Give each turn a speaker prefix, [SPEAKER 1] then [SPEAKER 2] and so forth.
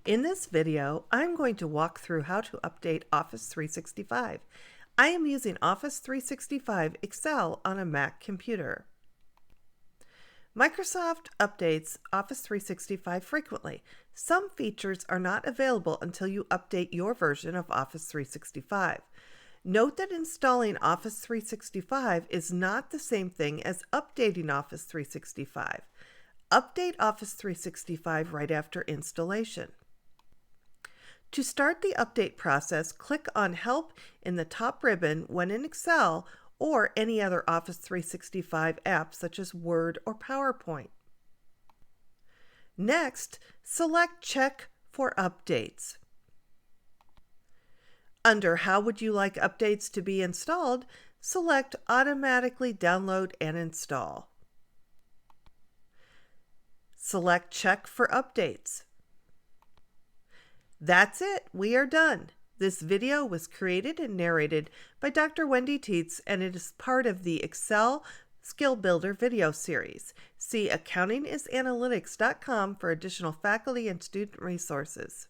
[SPEAKER 1] In this video, I'm going to walk through how to update Office 365. I am using Office 365 Excel on a Mac computer. Microsoft updates Office 365 frequently. Some features are not available until you update your version of Office 365. Note that installing Office 365 is not the same thing as updating Office 365. Update Office 365 right after installation. To start the update process, click on Help in the top ribbon when in Excel or any other Office 365 app such as Word or PowerPoint. Next, select Check for Updates. Under How would you like updates to be installed, select Automatically Download and Install. Select Check for Updates. That's it. We are done. This video was created and narrated by Dr. Sell-Tietz, and it is part of the Excel Skill Builder video series. See accountingisanalytics.com for additional faculty and student resources.